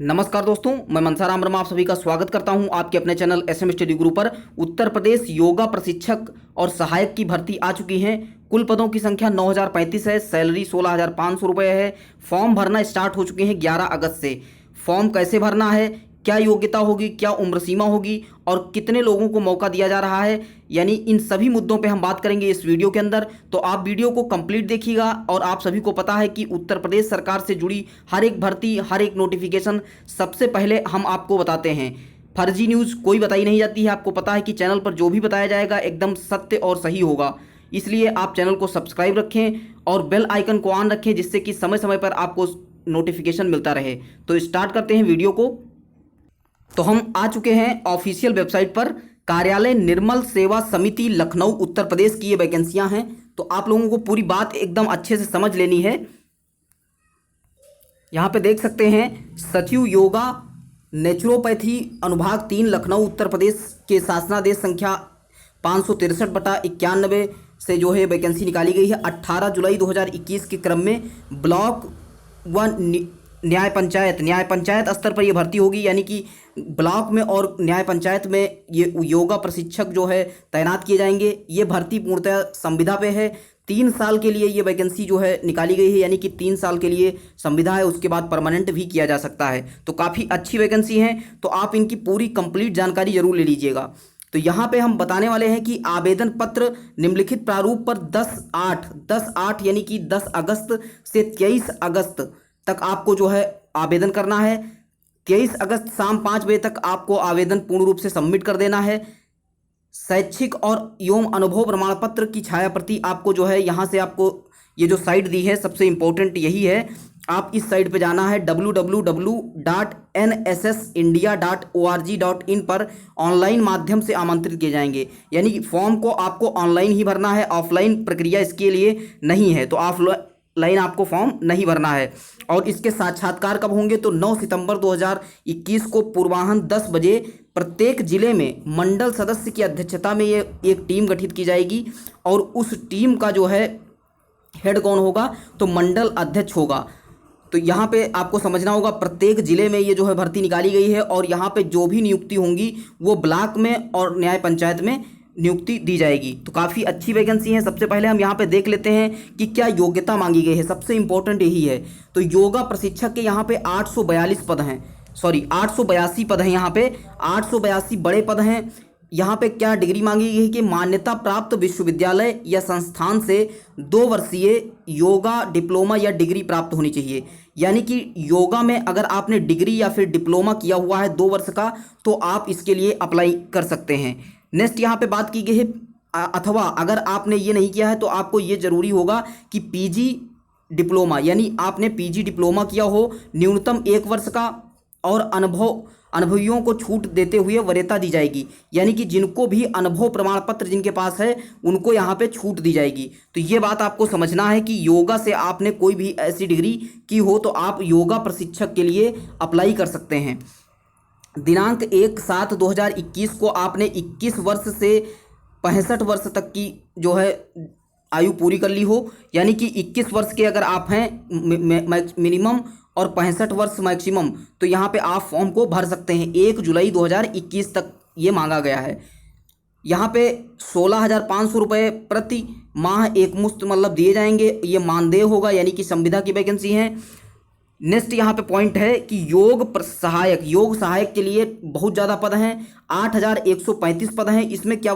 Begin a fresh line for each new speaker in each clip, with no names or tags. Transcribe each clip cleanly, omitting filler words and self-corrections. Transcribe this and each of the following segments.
नमस्कार दोस्तों, मैं मनसाराम वर्मा आप सभी का स्वागत करता हूं आपके अपने चैनल एसएम स्टडी गुरु पर। उत्तर प्रदेश योगा प्रशिक्षक और सहायक की भर्ती आ चुकी है। कुल पदों की संख्या 9035 है। सैलरी 16,500 रुपये है। फॉर्म भरना स्टार्ट हो चुके हैं 11 अगस्त से। फॉर्म कैसे भरना है, क्या योग्यता होगी, क्या उम्र सीमा होगी और कितने लोगों को मौका दिया जा रहा है, यानी इन सभी मुद्दों पे हम बात करेंगे इस वीडियो के अंदर। तो आप वीडियो को कंप्लीट देखिएगा। और आप सभी को पता है कि उत्तर प्रदेश सरकार से जुड़ी हर एक भर्ती, हर एक नोटिफिकेशन सबसे पहले हम आपको बताते हैं। फर्जी न्यूज़ कोई बताई नहीं जाती है। आपको पता है कि चैनल पर जो भी बताया जाएगा एकदम सत्य और सही होगा। इसलिए आप चैनल को सब्सक्राइब रखें और बेल आइकन को ऑन रखें, जिससे कि समय समय पर आपको नोटिफिकेशन मिलता रहे। तो स्टार्ट करते हैं वीडियो को। तो हम आ चुके हैं ऑफिशियल वेबसाइट पर। कार्यालय निर्मल सेवा समिति लखनऊ उत्तर प्रदेश की ये वैकेंसियां हैं। तो आप लोगों को पूरी बात एकदम अच्छे से समझ लेनी है। यहाँ पे देख सकते हैं सचिव योगा नेचुरोपैथी अनुभाग 3 लखनऊ उत्तर प्रदेश के शासनादेश संख्या 563/91 से जो है वैकेंसी निकाली गई है। 18 जुलाई 2021 के क्रम में ब्लॉक 1 न्याय पंचायत स्तर पर ये भर्ती होगी, यानी कि ब्लॉक में और न्याय पंचायत में ये योगा प्रशिक्षक जो है तैनात किए जाएंगे। ये भर्ती पूर्णतः संविदा पे है। 3 साल के लिए ये वैकेंसी जो है निकाली गई है, यानी कि 3 साल के लिए संविदा है, उसके बाद परमानेंट भी किया जा सकता है। तो काफ़ी अच्छी वैकेंसी है। तो आप इनकी पूरी कंप्लीट जानकारी जरूर ले लीजिएगा। तो यहाँ पे हम बताने वाले हैं कि आवेदन पत्र निम्नलिखित प्रारूप पर 10/8 यानी कि 10 अगस्त से 23 अगस्त तक आपको जो है आवेदन करना है। 23 अगस्त शाम 5 बजे तक आपको आवेदन पूर्ण रूप से सबमिट कर देना है। शैक्षिक और एवं अनुभव प्रमाण पत्र की छाया प्रति आपको जो है यहाँ से आपको ये जो साइट दी है सबसे इम्पोर्टेंट यही है। आप इस साइट पे जाना है www.nssindia.org.in पर। ऑनलाइन माध्यम से आमंत्रित किए जाएंगे, यानी कि फॉर्म को आपको ऑनलाइन ही भरना है। ऑफलाइन प्रक्रिया इसके लिए नहीं है। तो ऑफलाइन आपको फॉर्म नहीं भरना है। और इसके साक्षात्कार कब होंगे, तो 9 सितंबर 2021 को पूर्वाह्न 10 बजे प्रत्येक जिले में मंडल सदस्य की अध्यक्षता में ये एक टीम गठित की जाएगी। और उस टीम का जो है हेड कौन होगा, तो मंडल अध्यक्ष होगा। तो यहाँ पे आपको समझना होगा प्रत्येक जिले में ये जो है भर्ती निकाली गई है। और यहाँ पे जो भी नियुक्ति होंगी वो ब्लॉक में और न्याय पंचायत में नियुक्ति दी जाएगी। तो काफ़ी अच्छी वैकेंसी है। सबसे पहले हम यहाँ पे देख लेते हैं कि क्या योग्यता मांगी गई है। सबसे इम्पोर्टेंट यही है। तो योगा प्रशिक्षक के यहाँ पे 842 पद हैं, 882 पद हैं। यहाँ पे 882 बड़े पद हैं। यहाँ पे क्या डिग्री मांगी गई है कि मान्यता प्राप्त विश्वविद्यालय या संस्थान से 2 वर्षीय योगा डिप्लोमा या डिग्री प्राप्त होनी चाहिए। यानी कि योगा में अगर आपने डिग्री या फिर डिप्लोमा किया हुआ है 2 वर्ष का, तो आप इसके लिए अप्लाई कर सकते हैं। नेक्स्ट यहाँ पे बात की गई है अथवा अगर आपने ये नहीं किया है तो आपको ये जरूरी होगा कि पीजी डिप्लोमा, यानी आपने पीजी डिप्लोमा किया हो, न्यूनतम 1 वर्ष का, और अनुभवियों को छूट देते हुए वरीयता दी जाएगी। यानी कि जिनको भी अनुभव प्रमाण पत्र जिनके पास है उनको यहाँ पे छूट दी जाएगी। तो ये बात आपको समझना है कि योगा से आपने कोई भी ऐसी डिग्री की हो तो आप योगा प्रशिक्षक के लिए अप्लाई कर सकते हैं। दिनांक 1/7/2021 को आपने 21 वर्ष से 65 वर्ष तक की जो है आयु पूरी कर ली हो, यानी कि 21 वर्ष के अगर आप हैं मिनिमम और 65 वर्ष मैक्सिमम, तो यहाँ पे आप फॉर्म को भर सकते हैं। 1 जुलाई 2021 तक ये मांगा गया है। यहाँ पे 16,500 रुपये प्रति माह एक मुश्त मतलब दिए जाएंगे। ये मानदेय होगा, यानी कि संविदा की वैकेंसी है। नेक्स्ट यहाँ पे पॉइंट है कि योग सहायक के लिए बहुत ज़्यादा पद हैं, 8,135 पद हैं। इसमें क्या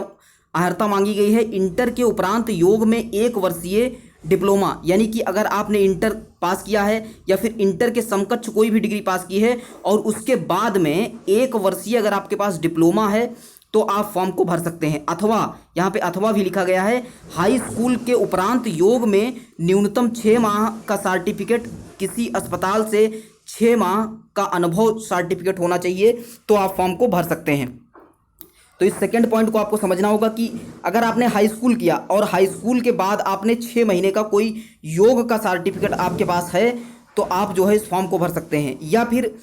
अर्हता मांगी गई है, इंटर के उपरांत योग में 1 वर्षीय डिप्लोमा, यानी कि अगर आपने इंटर पास किया है या फिर इंटर के समकक्ष कोई भी डिग्री पास की है और उसके बाद में 1 वर्षीय अगर आपके पास डिप्लोमा है तो आप फॉर्म को भर सकते हैं। अथवा यहाँ पे अथवा भी लिखा गया है, हाई स्कूल के उपरांत योग में न्यूनतम 6 माह का सर्टिफिकेट, किसी अस्पताल से 6 माह का अनुभव सर्टिफिकेट होना चाहिए, तो आप फॉर्म को भर सकते हैं। तो इस सेकंड पॉइंट को आपको समझना होगा कि अगर आपने हाई स्कूल किया और हाई स्कूल के बाद आपने 6 महीने का कोई योग का सर्टिफिकेट आपके पास है तो आप जो है इस फॉर्म को भर सकते हैं। या फिर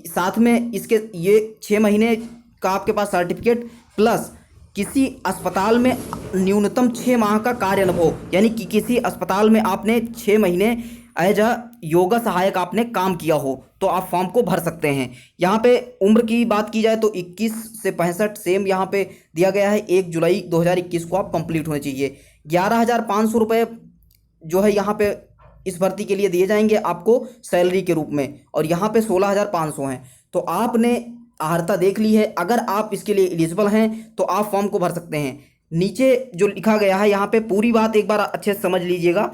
साथ में इसके ये 6 महीने का आपके पास सर्टिफिकेट प्लस किसी अस्पताल में न्यूनतम 6 माह का कार्य अनुभव, यानी कि किसी अस्पताल में आपने 6 महीने एज अ योगा सहायक आपने काम किया हो तो आप फॉर्म को भर सकते हैं। यहाँ पे उम्र की बात की जाए तो 21 से 65 सेम यहाँ पे दिया गया है। 1 जुलाई 2021 को आप कंप्लीट होने चाहिए। 11,500 रुपये जो है यहाँ पे इस भर्ती के लिए दिए जाएंगे आपको सैलरी के रूप में, और यहाँ पे 16,500 हैं। तो आपने अर्हता देख ली है। अगर आप इसके लिए एलिजिबल हैं तो आप फॉर्म को भर सकते हैं। नीचे जो लिखा गया है यहाँ पे पूरी बात एक बार अच्छे से समझ लीजिएगा।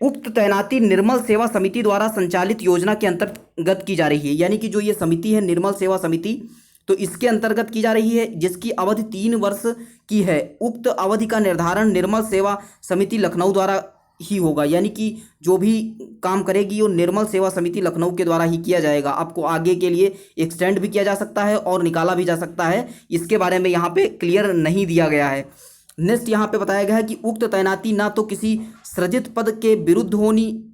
उक्त तैनाती निर्मल सेवा समिति द्वारा संचालित योजना के अंतर्गत की जा रही है, यानी कि जो ये समिति है निर्मल सेवा समिति, तो इसके अंतर्गत की जा रही है, जिसकी अवधि 3 वर्ष की है। उक्त अवधि का निर्धारण निर्मल सेवा समिति लखनऊ द्वारा ही होगा, यानी कि जो भी काम करेगी वो निर्मल सेवा समिति लखनऊ के द्वारा ही किया जाएगा। आपको आगे के लिए एक्सटेंड भी किया जा सकता है और निकाला भी जा सकता है, इसके बारे में यहाँ पे क्लियर नहीं दिया गया है। नेक्स्ट यहाँ पे बताया गया है कि उक्त तैनाती ना तो किसी सृजित पद के विरुद्ध होनी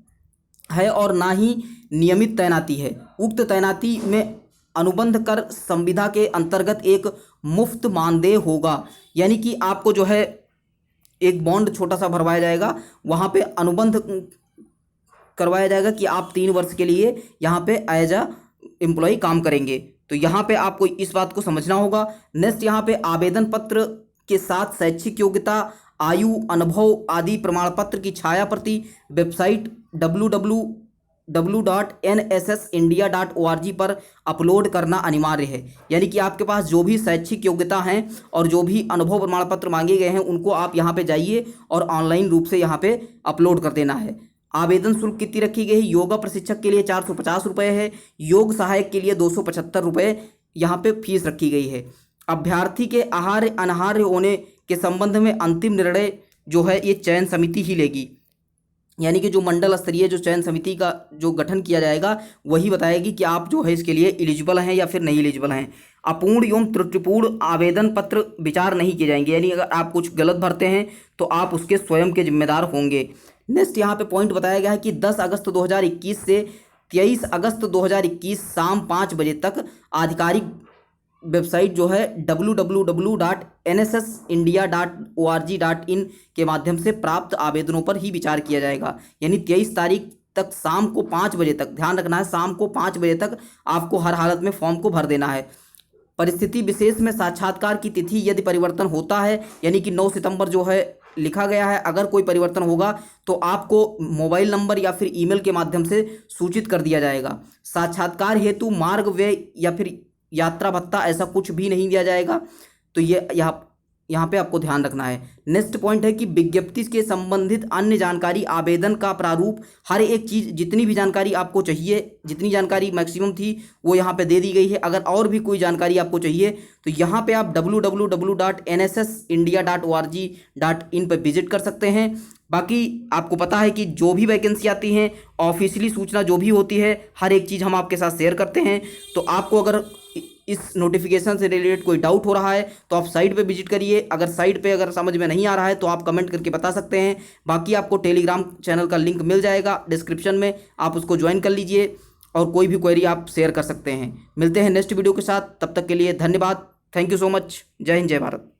है और ना ही नियमित तैनाती है। उक्त तैनाती में अनुबंध कर संविदा के अंतर्गत एक मुफ्त मानदेय होगा, यानी कि आपको जो है एक बॉन्ड छोटा सा भरवाया जाएगा, वहाँ पे अनुबंध करवाया जाएगा कि आप 3 वर्ष के लिए यहाँ पे एज अ एम्प्लॉय काम करेंगे। तो यहाँ पे आपको इस बात को समझना होगा। नेक्स्ट यहाँ पे आवेदन पत्र के साथ शैक्षिक योग्यता, आयु, अनुभव आदि प्रमाण पत्र की छाया प्रति वेबसाइट www.nssindia.org पर अपलोड करना अनिवार्य है, यानी कि आपके पास जो भी शैक्षिक योग्यता हैं और जो भी अनुभव प्रमाण पत्र मांगे गए हैं उनको आप यहाँ पे जाइए और ऑनलाइन रूप से यहाँ पे अपलोड कर देना है। आवेदन शुल्क कितनी रखी गई है? योगा प्रशिक्षक के लिए 450 रुपये है, योग सहायक के लिए 275 रुपये यहाँ पे फीस रखी गई है। अभ्यर्थी के आहार्य अनाहार्य होने के संबंध में अंतिम निर्णय जो है ये चयन समिति ही लेगी, यानी कि जो मंडल स्तरीय जो चयन समिति का जो गठन किया जाएगा वही बताएगी कि आप जो है इसके लिए एलिजिबल हैं या फिर नहीं एलिजिबल हैं। अपूर्ण एवं त्रुटिपूर्ण आवेदन पत्र विचार नहीं किए जाएंगे, यानी अगर आप कुछ गलत भरते हैं तो आप उसके स्वयं के जिम्मेदार होंगे। नेक्स्ट यहाँ पे पॉइंट बताया गया है कि 10 अगस्त 2021 से 23 अगस्त 2021 शाम 5 बजे तक आधिकारिक वेबसाइट जो है www.nssindia.org.in के माध्यम से प्राप्त आवेदनों पर ही विचार किया जाएगा, यानी 23 तारीख तक शाम को 5 बजे तक, ध्यान रखना है शाम को 5 बजे तक आपको हर हालत में फॉर्म को भर देना है। परिस्थिति विशेष में साक्षात्कार की तिथि यदि परिवर्तन होता है, यानी कि 9 सितंबर जो है लिखा गया है, अगर कोई परिवर्तन होगा तो आपको मोबाइल नंबर या फिर ईमेल के माध्यम से सूचित कर दिया जाएगा। साक्षात्कार हेतु मार्ग व्यय या फिर यात्रा भत्ता ऐसा कुछ भी नहीं दिया जाएगा, तो ये यहाँ पे आपको ध्यान रखना है। नेक्स्ट पॉइंट है कि विज्ञप्ति के संबंधित अन्य जानकारी, आवेदन का प्रारूप, हर एक चीज़ जितनी भी जानकारी आपको चाहिए, जितनी जानकारी मैक्सिमम थी वो यहाँ पे दे दी गई है। अगर और भी कोई जानकारी आपको चाहिए तो यहाँ पे आप www.nssindia.org.in पर विजिट कर सकते हैं। बाकी आपको पता है कि जो भी वैकेंसी आती हैं, ऑफिशियली सूचना जो भी होती है, हर एक चीज़ हम आपके साथ शेयर करते हैं। तो आपको अगर इस नोटिफिकेशन से रिलेटेड कोई डाउट हो रहा है तो आप साइट पे विजिट करिए। अगर साइट पे अगर समझ में नहीं आ रहा है तो आप कमेंट करके बता सकते हैं। बाकी आपको टेलीग्राम चैनल का लिंक मिल जाएगा डिस्क्रिप्शन में, आप उसको ज्वाइन कर लीजिए और कोई भी क्वेरी आप शेयर कर सकते हैं। मिलते हैं नेक्स्ट वीडियो के साथ, तब तक के लिए धन्यवाद। Thank you so much. जय हिंद, जय भारत।